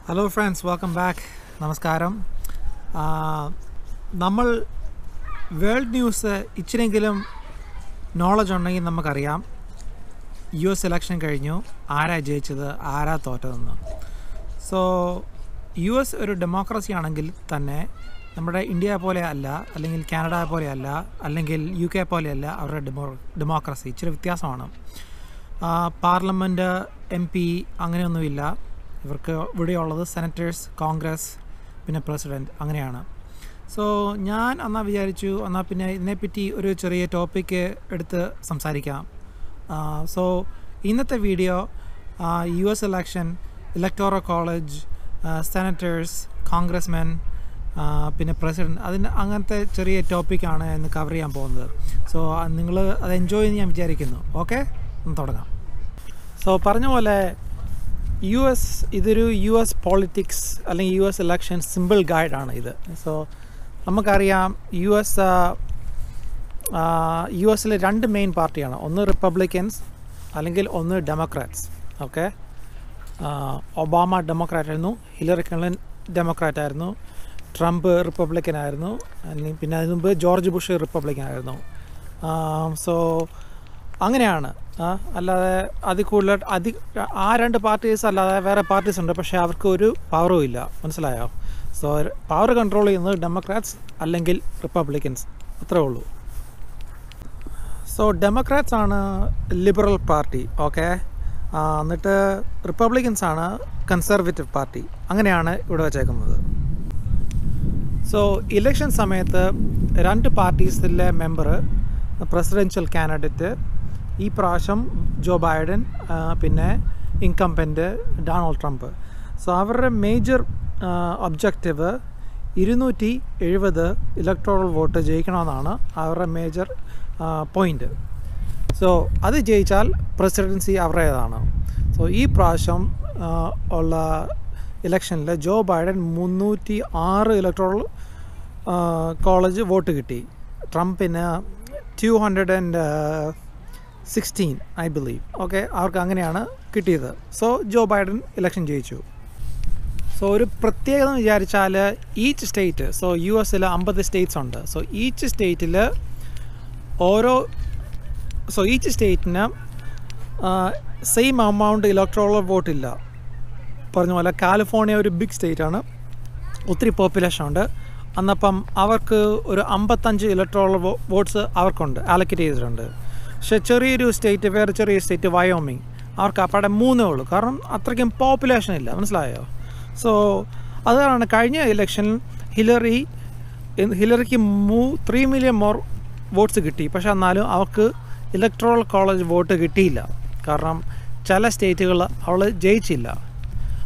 Hello friends, welcome back. Namaskaram. നമ്മൾ world news ഇച്ചിരെങ്കിലും knowledge ഉണ്ടെങ്കിൽ നമുക്കറിയാം US ഇലക്ഷൻ കഴിഞ്ഞു, ആരാ ജയിച്ചത് ആരാ തോറ്റതെന്ന്. സോ US ഒരു ഡെമോക്രസി ആണെങ്കിൽ തന്നെ നമ്മുടെ ഇന്ത്യ പോലെ അല്ല, അല്ലെങ്കിൽ കാനഡ പോലെയല്ല, അല്ലെങ്കിൽ UK പോലെയല്ല അവരുടെ ഡെമോക്രസി. ഇച്ചിരി വ്യത്യാസമാണ്. പാർലമെൻറ്റ് MP അങ്ങനെയൊന്നുമില്ല. ഇവർക്ക് ഇവിടെയുള്ളത് സെനറ്റേഴ്സ്, കോൺഗ്രസ്, പിന്നെ പ്രസിഡൻറ്റ്, അങ്ങനെയാണ്. സോ ഞാൻ എന്നാൽ വിചാരിച്ചു എന്നാൽ പിന്നെ ഇതിനെപ്പറ്റി ഒരു ചെറിയ ടോപ്പിക്ക് എടുത്ത് സംസാരിക്കാം. സോ ഇന്നത്തെ video US election, electoral college, senators, congressmen, പിന്നെ പ്രസിഡൻറ്റ്, അങ്ങനത്തെ ചെറിയ ടോപ്പിക്കാണ് ഇന്ന് കവർ ചെയ്യാൻ പോകുന്നത്. സോ നിങ്ങൾ അത് എൻജോയ് ചെയ്യുമെന്ന് ഞാൻ വിചാരിക്കുന്നു. ഓക്കെ, ഒന്ന് തുടങ്ങാം. സോ പറഞ്ഞ പോലെ ഇതൊരു US പോളിറ്റിക്സ് അല്ലെങ്കിൽ US ഇലക്ഷൻ സിമ്പിൾ ഗൈഡാണ് ഇത്. സോ നമുക്കറിയാം US രണ്ട് മെയിൻ പാർട്ടിയാണ്, ഒന്ന് റിപ്പബ്ലിക്കൻസ് അല്ലെങ്കിൽ ഒന്ന് ഡെമോക്രാറ്റ്സ്. ഓക്കെ, ഒബാമ ഡെമോക്രാറ്റ് ആയിരുന്നു, ഹിലറി ക്ലിൻ്റൺ ഡെമോക്രാറ്റ് ആയിരുന്നു, ട്രംപ് റിപ്പബ്ലിക്കൻ ആയിരുന്നു, അല്ലെങ്കിൽ പിന്നെ അതിന് മുമ്പ് ജോർജ് ബുഷ് റിപ്പബ്ലിക്കൻ ആയിരുന്നു. സോ അങ്ങനെയാണ്. അല്ലാതെ അതിൽ കൂടുതൽ ആ രണ്ട് പാർട്ടീസ് അല്ലാതെ വേറെ പാർട്ടീസ് ഉണ്ട്, പക്ഷേ അവർക്ക് ഒരു പവറും ഇല്ല. മനസ്സിലായോ? സോ പവർ കൺട്രോൾ ചെയ്യുന്നത് ഡെമോക്രാറ്റ്സ് അല്ലെങ്കിൽ റിപ്പബ്ലിക്കൻസ്, അത്രേ ഉള്ളൂ. സോ ഡെമോക്രാറ്റ്സ് ആണ് ലിബറൽ പാർട്ടി. ഓക്കെ, എന്നിട്ട് റിപ്പബ്ലിക്കൻസ് ആണ് കൺസർവേറ്റീവ് പാർട്ടി. അങ്ങനെയാണ് ഇവിടെ വച്ചേക്കുന്നത്. സോ ഇലക്ഷൻ സമയത്ത് രണ്ട് പാർട്ടീസിലെ മെമ്പർ പ്രസിഡൻഷ്യൽ കാൻഡിഡേറ്റ്, ഈ പ്രാവശ്യം ജോ ബൈഡൻ, പിന്നെ ഇൻകംബൻ്റ് ഡൊണാൾഡ് ട്രംപ്. സോ അവരുടെ മേജർ ഒബ്ജക്റ്റീവ് 270 ഇലക്ടോറൽ വോട്ട് ജയിക്കണമെന്നാണ് അവരുടെ മേജർ പോയിൻ്റ്. സോ അത് ജയിച്ചാൽ പ്രസിഡൻസി അവരുടേതാണ്. സോ ഈ പ്രാവശ്യം ഉള്ള ഇലക്ഷനിൽ Joe Biden 306 electoral college vote കിട്ടി. ട്രംപിന് 216 ഐ ബിലീവ്. ഓക്കെ, അവർക്ക് അങ്ങനെയാണ് കിട്ടിയത്. സോ ജോ ബൈഡൻ ഇലക്ഷൻ ജയിച്ചു. സോ ഒരു പ്രത്യേകത വിചാരിച്ചാൽ each state, so US 50 states ഉണ്ട്. സോ ഈച്ച് സ്റ്റേറ്റിൽ ഈച്ച് സ്റ്റേറ്റിന് സെയിം എമൗണ്ട് ഇലക്ടോറൽ വോട്ടില്ല. പറഞ്ഞ പോലെ കാലിഫോർണിയ ഒരു ബിഗ് സ്റ്റേറ്റാണ്, ഒത്തിരി പോപ്പുലേഷൻ ഉണ്ട്. അന്നപ്പം അവർക്ക് ഒരു 55 ഇലക്ടോറൽ വോട്ട്സ് അവർക്കുണ്ട്, അലക്കേറ്റ് ചെയ്തിട്ടുണ്ട്. പക്ഷേ ചെറിയൊരു സ്റ്റേറ്റ്, വേറെ ചെറിയ സ്റ്റേറ്റ് വയോമിങ്, അവർക്ക് അപ്പാടെ 3 ഉള്ളൂ, കാരണം അത്രയ്ക്കും പോപ്പുലേഷൻ ഇല്ല. മനസ്സിലായോ? സോ അതാണ് കഴിഞ്ഞ ഇലക്ഷനിൽ ഹിലറിക്ക് 3 മില്യൺ മോർ വോട്ട്സ് കിട്ടി. പക്ഷേ എന്നാലും അവർക്ക് ഇലക്ടോറൽ കോളേജ് വോട്ട് കിട്ടിയില്ല, കാരണം ചില സ്റ്റേറ്റുകൾ അവൾ ജയിച്ചില്ല.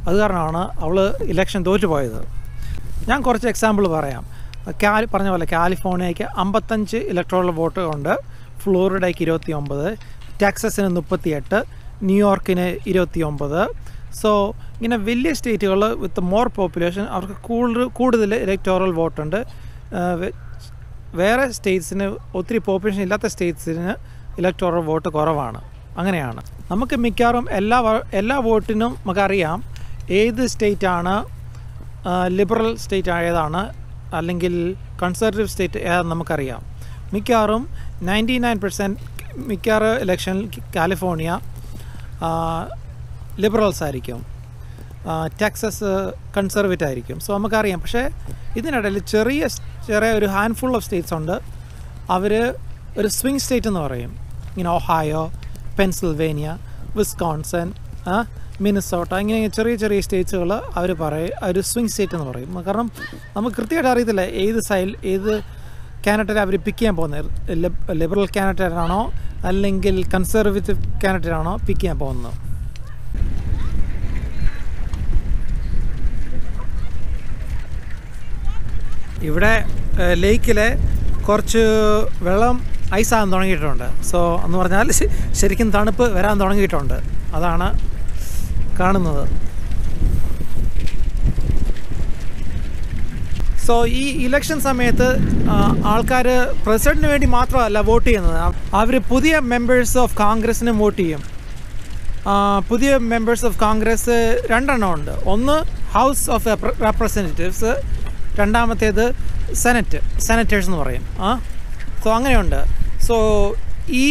അത് കാരണമാണ് അവൾ ഇലക്ഷൻ തോറ്റുപോയത്. ഞാൻ കുറച്ച് എക്സാമ്പിൾ പറയാം. പറഞ്ഞ പോലെ കാലിഫോർണിയയ്ക്ക് 55 ഇലക്ടോറൽ വോട്ട് ഉണ്ട്, ഫ്ലോറിഡയ്ക്ക് 29, ടെക്സസിന് 38, ന്യൂയോർക്കിന് 29. സോ ഇങ്ങനെ വലിയ സ്റ്റേറ്റുകൾ വിത്ത് മോർ പോപ്പുലേഷൻ അവർക്ക് കൂടുതൽ ഇലക്ടോറൽ വോട്ടുണ്ട്. വേറെ സ്റ്റേറ്റ്സിന്, ഒത്തിരി പോപ്പുലേഷൻ ഇല്ലാത്ത സ്റ്റേറ്റ്സിന് ഇലക്ടോറൽ വോട്ട് കുറവാണ്. അങ്ങനെയാണ്. നമുക്ക് മിക്കവാറും എല്ലാ വോട്ടിനും നമുക്കറിയാം ഏത് സ്റ്റേറ്റാണ് ലിബറൽ സ്റ്റേറ്റ് ഏതാണ് അല്ലെങ്കിൽ കൺസർവേറ്റീവ് സ്റ്റേറ്റ് ഏതാണെന്ന് നമുക്കറിയാം. മിക്കവാറും 99% മിക്കവാറും ഇലക്ഷൻ കാലിഫോർണിയ ലിബറൽസ് ആയിരിക്കും, ടെക്സസ് കൺസർവേറ്റീവ് ആയിരിക്കും. സോ നമുക്കറിയാം. പക്ഷേ ഇതിനിടയിൽ ചെറിയ ഒരു ഹാൻഡ്ഫുൾ ഓഫ് സ്റ്റേറ്റ്സ് ഉണ്ട്, അവർ ഒരു സ്വിംഗ് സ്റ്റേറ്റ് എന്ന് പറയും. ഇങ്ങനെ ഒഹായോ, പെൻസിൽവേനിയ, വിസ്കോൺസൺ, മിനസോട്ട, ഇങ്ങനെ ചെറിയ സ്റ്റേറ്റ്സുകൾ അവർ പറയും ഒരു സ്വിംഗ് സ്റ്റേറ്റ് എന്ന് പറയും. കാരണം നമുക്ക് കൃത്യമായിട്ട് അറിയത്തില്ല ഏത് കാൻഡിഡേറ്റ് അവർ പിക്ക് ചെയ്യാൻ പോകുന്നത്. ലിബറൽ കാൻഡിഡേറ്റ് ആണോ അല്ലെങ്കിൽ കൺസർവേറ്റീവ് കാൻഡിഡേറ്റ് ആണോ പിക്ക് ചെയ്യാൻ പോകുന്നത്. ഇവിടെ ലേക്കിൽ കുറച്ച് വെള്ളം ഐസാകാൻ തുടങ്ങിയിട്ടുണ്ട്. സോ എന്ന് പറഞ്ഞാൽ ശരിക്കും തണുപ്പ് വരാൻ തുടങ്ങിയിട്ടുണ്ട്. അതാണ് കാണുന്നത്. സോ ഈ ഇലക്ഷൻ സമയത്ത് ആൾക്കാർ പ്രസിഡന്റിന് വേണ്ടി മാത്രമല്ല വോട്ട് ചെയ്യുന്നത്, അവർ പുതിയ മെമ്പേഴ്സ് ഓഫ് കോൺഗ്രസിനും വോട്ട് ചെയ്യും. പുതിയ മെമ്പേഴ്സ് ഓഫ് കോൺഗ്രസ് രണ്ടെണ്ണം ഉണ്ട്. ഒന്ന് ഹൗസ് ഓഫ് റെപ്രസെൻറ്റേറ്റീവ്സ്, രണ്ടാമത്തേത് സെനറ്റേഴ്സ് എന്ന് പറയും. സോ അങ്ങനെയുണ്ട്. സോ ഈ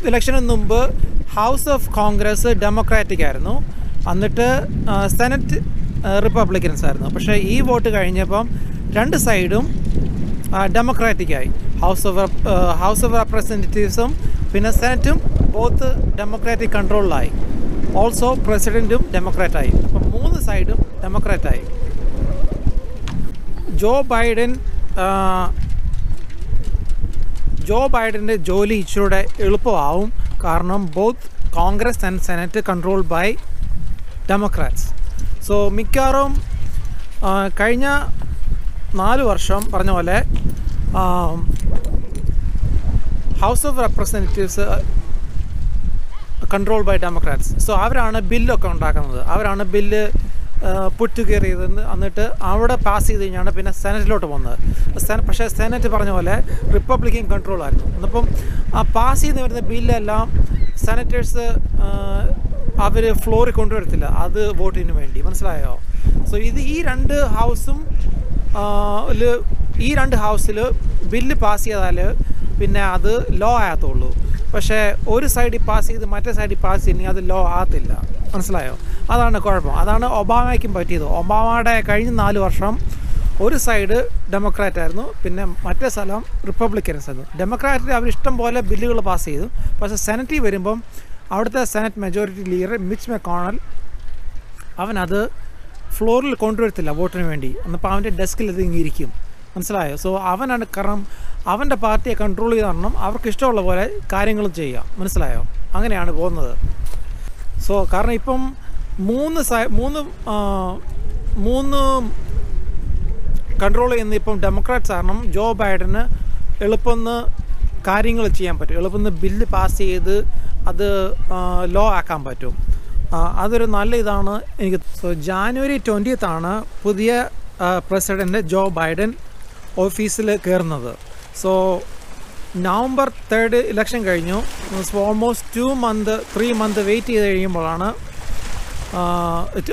ഇലക്ഷന് മുമ്പ് ഹൗസ് ഓഫ് കോൺഗ്രസ് ഡെമോക്രാറ്റിക് ആയിരുന്നു, എന്നിട്ട് സെനറ്റ് റിപ്പബ്ലിക്കൻസ് ആയിരുന്നു. പക്ഷേ ഈ വോട്ട് കഴിഞ്ഞപ്പം രണ്ട് സൈഡും ഡെമോക്രാറ്റിക്കായി. ഹൗസ് ഓഫ് റെപ്രസെൻറ്റേറ്റീവ്സും പിന്നെ സെനറ്റും ബോത്ത് ഡെമോക്രാറ്റിക് കൺട്രോളിലായി. ഓൾസോ പ്രസിഡൻറ്റും ഡെമോക്രാറ്റായി. അപ്പം മൂന്ന് സൈഡും ഡെമോക്രാറ്റായി. ജോ ബൈഡൻ്റെ ജോലി ഇച്ചിരൂടെ എളുപ്പമാവും, കാരണം both Congress and Senate controlled by Democrats. So മിക്കവാറും കഴിഞ്ഞ 4 വർഷം പറഞ്ഞ പോലെ house of representatives control by Democrats. So അവരാണ് ബില്ലൊക്കെ ഉണ്ടാക്കുന്നത്, അവരാണ് ബില്ല് പുറ്റ് ടുഗെദർ ചെയ്ത് എന്നിട്ട് അവിടെ പാസ് ചെയ്ത് കഴിഞ്ഞാണ് പിന്നെ സെനറ്റിലോട്ട് പോകുന്നത്. പക്ഷേ സെനറ്റ് പറഞ്ഞ പോലെ റിപ്പബ്ലിക്കൻ കൺട്രോളായിരുന്നു. അപ്പം ആ പാസ് ചെയ്ത് വരുന്ന ബില്ലെല്ലാം സെനറ്റേഴ്സ് അവർ ഫ്ലോറിൽ കൊണ്ടുവരത്തില്ല, അത് വോട്ടിന് വേണ്ടി. മനസ്സിലായോ? സോ ഈ രണ്ട് ഹൗസിൽ ബില്ല് പാസ് ചെയ്താൽ പിന്നെ അത് ലോ ആകത്തുള്ളൂ. പക്ഷേ ഒരു സൈഡിൽ പാസ് ചെയ്ത് മറ്റേ സൈഡിൽ പാസ് ചെയ്യണമെങ്കിൽ അത് ലോ ആകത്തില്ല. മനസ്സിലായോ? അതാണ് കുഴപ്പം. അതാണ് ഒബാമയ്ക്കും പറ്റിയത്. ഒബാമയുടെ കഴിഞ്ഞ 4 വർഷം ഒരു സൈഡ് ഡെമോക്രാറ്റ് ആയിരുന്നു, പിന്നെ മറ്റേ സ്ഥലം റിപ്പബ്ലിക്കൻസ് ആയിരുന്നു. ഡെമോക്രാറ്റിൽ അവരിഷ്ടം പോലെ ബില്ലുകൾ പാസ് ചെയ്തു. പക്ഷേ സെനറ്റിൽ വരുമ്പം അവിടുത്തെ സെനറ്റ് മെജോറിറ്റി ലീഡർ മിച്ച് മെക്കോണൽ അവനത് ഫ്ലോറിൽ കൊണ്ടുവരത്തില്ല വോട്ടിന് വേണ്ടി. എന്നപ്പോൾ അവൻ്റെ ഡെസ്കിൽ ഇത് ഇരിക്കും. മനസ്സിലായോ? സോ അവനാണ്, കാരണം അവൻ്റെ പാർട്ടിയെ കൺട്രോൾ ചെയ്ത് തരണം, അവർക്ക് ഇഷ്ടമുള്ള പോലെ കാര്യങ്ങൾ ചെയ്യാം. മനസ്സിലായോ? അങ്ങനെയാണ് പോകുന്നത്. സോ കാരണം ഇപ്പം മൂന്ന് കൺട്രോൾ ചെയ്യുന്ന ഇപ്പം ഡെമോക്രാറ്റ്സ് കാരണം ജോ ബൈഡന് എളുപ്പം കാര്യങ്ങൾ ചെയ്യാൻ പറ്റും, എളുപ്പം ബില്ല് പാസ് ചെയ്ത് അത് ലോ ആക്കാൻ പറ്റും. അതൊരു നല്ല ഇതാണ് എനിക്ക്. സോ January 20th പുതിയ പ്രസിഡൻറ്റ് ജോ ബൈഡൻ ഓഫീസിൽ കയറുന്നത്. സോ November 3rd ഇലക്ഷൻ കഴിഞ്ഞു. ഓൾമോസ്റ്റ് 3 months വെയിറ്റ് ചെയ്ത് കഴിയുമ്പോഴാണ്,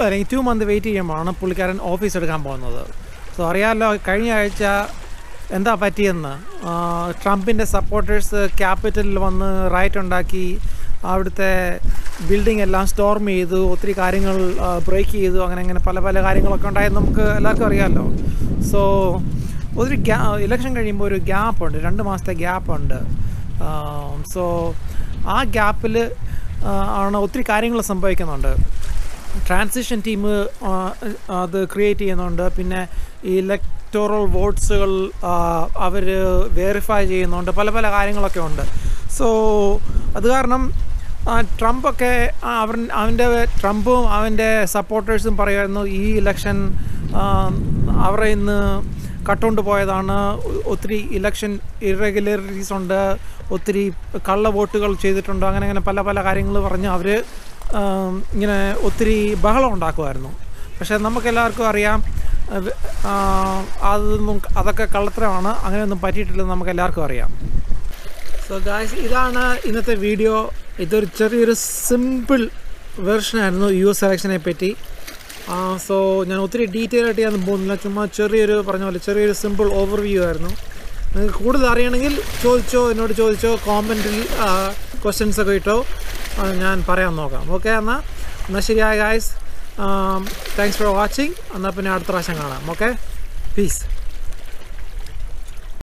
അല്ലെങ്കിൽ 2 months വെയിറ്റ് ചെയ്യുമ്പോഴാണ് പുള്ളിക്കാരൻ ഓഫീസ് എടുക്കാൻ പോകുന്നത്. സോ അറിയാമല്ലോ കഴിഞ്ഞ ആഴ്ച എന്താ പറ്റിയെന്ന്. ട്രംപിൻ്റെ സപ്പോർട്ടേഴ്സ് ക്യാപിറ്റലിൽ വന്ന് റൈറ്റ് ഉണ്ടാക്കി, അവിടുത്തെ ബിൽഡിംഗ് എല്ലാം സ്റ്റോർം ചെയ്തു, ഒത്തിരി കാര്യങ്ങൾ ബ്രേക്ക് ചെയ്തു, അങ്ങനെ പല കാര്യങ്ങളൊക്കെ ഉണ്ടായത് നമുക്ക് എല്ലാവർക്കും അറിയാമല്ലോ. സോ ഒരു ഇലക്ഷൻ കഴിയുമ്പോൾ ഒരു ഗ്യാപ്പുണ്ട്, 2 മാസത്തെ ഗ്യാപ്പുണ്ട്. സോ ആ ഗ്യാപ്പിൽ ആണ് ഒത്തിരി കാര്യങ്ങൾ സംഭവിക്കുന്നുണ്ട്. ട്രാൻസിഷൻ ടീം അത് ക്രിയേറ്റ് ചെയ്യുന്നുണ്ട്, പിന്നെ ഈ ഇലക്ടോറൽ വോട്ട്സുകൾ അവർ വെരിഫൈ ചെയ്യുന്നുണ്ട്, പല കാര്യങ്ങളൊക്കെ ഉണ്ട്. സോ അത് കാരണം ട്രംപൊക്കെ ട്രംപും അവൻ്റെ സപ്പോർട്ടേഴ്സും പറയുമായിരുന്നു ഈ ഇലക്ഷൻ അവരെ ഇന്ന് കട്ടുകൊണ്ട് പോയതാണ്, ഒത്തിരി ഇലക്ഷൻ ഇറഗുലറിറ്റീസ് ഉണ്ട്, ഒത്തിരി കള്ള വോട്ടുകൾ ചെയ്തിട്ടുണ്ട്, അങ്ങനെ പല കാര്യങ്ങൾ പറഞ്ഞ് അവർ ഇങ്ങനെ ഒത്തിരി ബഹളം ഉണ്ടാക്കുമായിരുന്നു. പക്ഷേ നമുക്കെല്ലാവർക്കും അറിയാം അതൊക്കെ കള്ളത്തരമാണ്, അങ്ങനെയൊന്നും പറ്റിയിട്ടില്ലെന്ന് നമുക്കെല്ലാവർക്കും അറിയാം. സോ ഗായ്സ്, ഇതാണ് ഇന്നത്തെ വീഡിയോ. ഇതൊരു ചെറിയൊരു സിമ്പിൾ വെർഷനായിരുന്നു US ഇലക്ഷനെ പറ്റി. സോ ഞാൻ ഒത്തിരി ഡീറ്റെയിൽ ആയിട്ട് ഞാൻ പോകുന്നില്ല, ചുമ്മാ ചെറിയൊരു സിമ്പിൾ ഓവർവ്യൂ ആയിരുന്നു. നിങ്ങൾക്ക് കൂടുതൽ അറിയണമെങ്കിൽ എന്നോട് ചോദിച്ചോ, കോമെൻറ്റിൽ ക്വസ്റ്റ്യൻസൊക്കെ ഇട്ടോ, ഞാൻ പറയാൻ നോക്കാം. ഓക്കെ, എന്നാൽ ശരിയായ ഗായ്സ്. Thanks for watching. എന്നാൽ പിന്നെ അടുത്ത പ്രാവശ്യം കാണാം. Okay, piece.